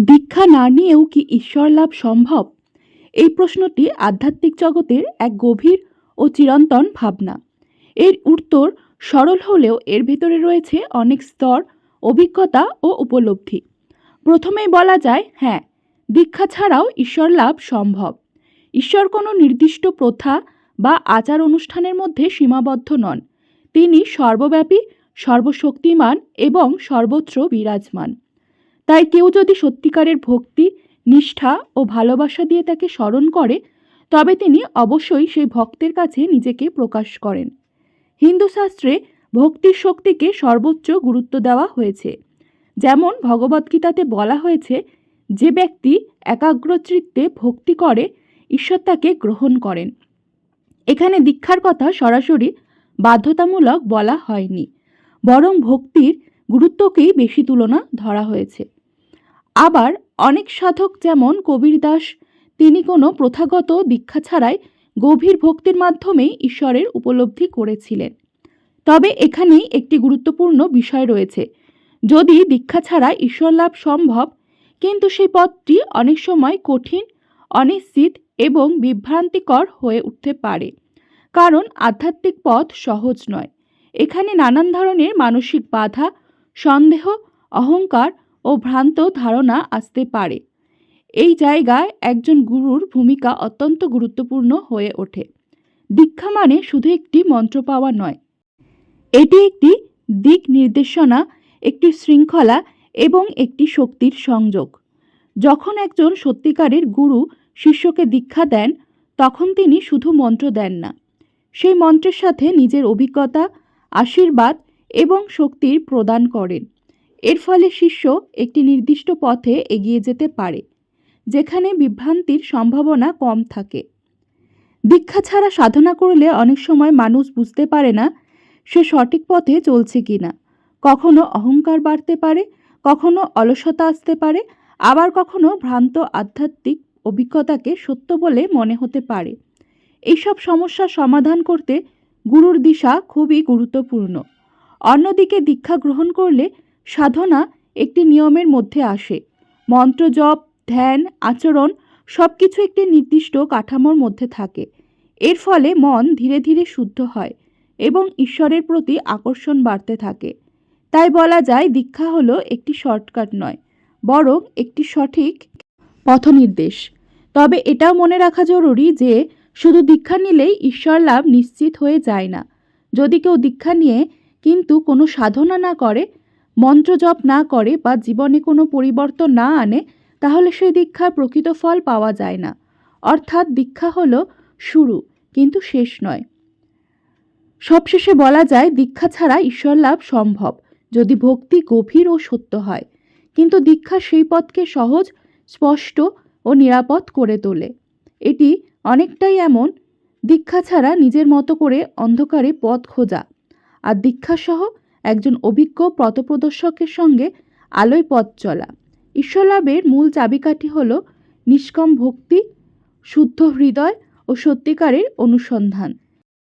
দীক্ষা না নিয়েও কি ঈশ্বর লাভ সম্ভব? এই প্রশ্নটি আধ্যাত্মিক জগতের এক গভীর ও চিরন্তন ভাবনা। এর উত্তর সরল হলেও এর ভেতরে রয়েছে অনেক স্তর, অভিজ্ঞতা ও উপলব্ধি। প্রথমেই বলা যায়, হ্যাঁ, দীক্ষা ছাড়াও ঈশ্বর লাভ সম্ভব। ঈশ্বর কোনো নির্দিষ্ট প্রথা বা আচার অনুষ্ঠানের মধ্যে সীমাবদ্ধ নন। তিনি সর্বব্যাপী, সর্বশক্তিমান এবং সর্বত্র বিরাজমান। তাই কেউ যদি সত্যিকারের ভক্তি, নিষ্ঠা ও ভালোবাসা দিয়ে তাকে স্মরণ করে, তবে তিনি অবশ্যই সেই ভক্তের কাছে নিজেকে প্রকাশ করেন। হিন্দু শাস্ত্রে ভক্তির শক্তিকে সর্বোচ্চ গুরুত্ব দেওয়া হয়েছে। যেমন ভগবদ্গীতাতে বলা হয়েছে, যে ব্যক্তি একাগ্রচিত্তে ভক্তি করে, ঈশ্বর তাকে গ্রহণ করেন। এখানে দীক্ষার কথা সরাসরি বাধ্যতামূলক বলা হয়নি, বরং ভক্তির গুরুত্বকেই বেশি তুলনা ধরা হয়েছে। আবার অনেক সাধক যেমন কবীর দাস, তিনি কোনো প্রথাগত দীক্ষা ছাড়াই গভীর ভক্তির মাধ্যমেই ঈশ্বরের উপলব্ধি করেছিলেন। তবে এখানেই একটি গুরুত্বপূর্ণ বিষয় রয়েছে। যদি দীক্ষা ছাড়া ঈশ্বর লাভ সম্ভব, কিন্তু সেই পথটি অনেক সময় কঠিন, অনিশ্চিত এবং বিভ্রান্তিকর হয়ে উঠতে পারে। কারণ আধ্যাত্মিক পথ সহজ নয়। এখানে নানান ধরনের মানসিক বাধা, সন্দেহ, অহংকার ও ভ্রান্ত ধারণা আসতে পারে। এই জায়গায় একজন গুরুর ভূমিকা অত্যন্ত গুরুত্বপূর্ণ হয়ে ওঠে। দীক্ষা মানে শুধু একটি মন্ত্র পাওয়া নয়, এটি একটি দিক নির্দেশনা, একটি শৃঙ্খলা এবং একটি শক্তির সংযোগ। যখন একজন সত্যিকারের গুরু শিষ্যকে দীক্ষা দেন, তখন তিনি শুধু মন্ত্র দেন না, সেই মন্ত্রের সাথে নিজের অভিজ্ঞতা, আশীর্বাদ এবং শক্তির প্রদান করেন। এর ফলে শিষ্য একটি নির্দিষ্ট পথে এগিয়ে যেতে পারে, যেখানে বিভ্রান্তির সম্ভাবনা কম থাকে। দীক্ষা ছাড়া সাধনা করলে অনেক সময় মানুষ বুঝতে পারে না সে সঠিক পথে চলছে কিনা। কখনো অহংকার বাড়তে পারে, কখনো অলসতা আসতে পারে, আবার কখনো ভ্রান্ত আধ্যাত্মিক অভিজ্ঞতাকে সত্য বলে মনে হতে পারে। এইসব সমস্যার সমাধান করতে গুরুর দিশা খুবই গুরুত্বপূর্ণ। অন্যদিকে দীক্ষা গ্রহণ করলে সাধনা একটি নিয়মের মধ্যে আসে। মন্ত্র জপ, ধ্যান, আচরণ সবকিছু একটি নির্দিষ্ট কাঠামোর মধ্যে থাকে। এর ফলে মন ধীরে ধীরে শুদ্ধ হয় এবং ঈশ্বরের প্রতি আকর্ষণ বাড়তে থাকে। তাই বলা যায়, দীক্ষা হলো একটি শর্টকাট নয়, বরং একটি সঠিক পথনির্দেশ। তবে এটাও মনে রাখা জরুরি যে শুধু দীক্ষা নিলেই ঈশ্বর লাভ নিশ্চিত হয়ে যায় না। যদি কেউ দীক্ষা নিয়ে কিন্তু কোনো সাধনা না করে, মন্ত্র জপ না করে বা জীবনে কোনো পরিবর্তন না আনে, তাহলে সেই দীক্ষার প্রকৃত ফল পাওয়া যায় না। অর্থাৎ দীক্ষা হলো শুরু, কিন্তু শেষ নয়। সবশেষে বলা যায়, দীক্ষা ছাড়া ঈশ্বর লাভ সম্ভব যদি ভক্তি গভীর ও সত্য হয়। কিন্তু দীক্ষা সেই পথকে সহজ, স্পষ্ট ও নিরাপদ করে তোলে। এটি অনেকটাই এমন, দীক্ষা ছাড়া নিজের মতো করে অন্ধকারে পথ খোঁজা, আর দীক্ষাসহ একজন অভিজ্ঞ পথপ্রদর্শকের সঙ্গে আলোয় পথ চলা। ঈশ্বর লাভের মূল চাবিকাঠি হল নিষ্কাম ভক্তি, শুদ্ধ হৃদয় ও সত্যিকারের অনুসন্ধান।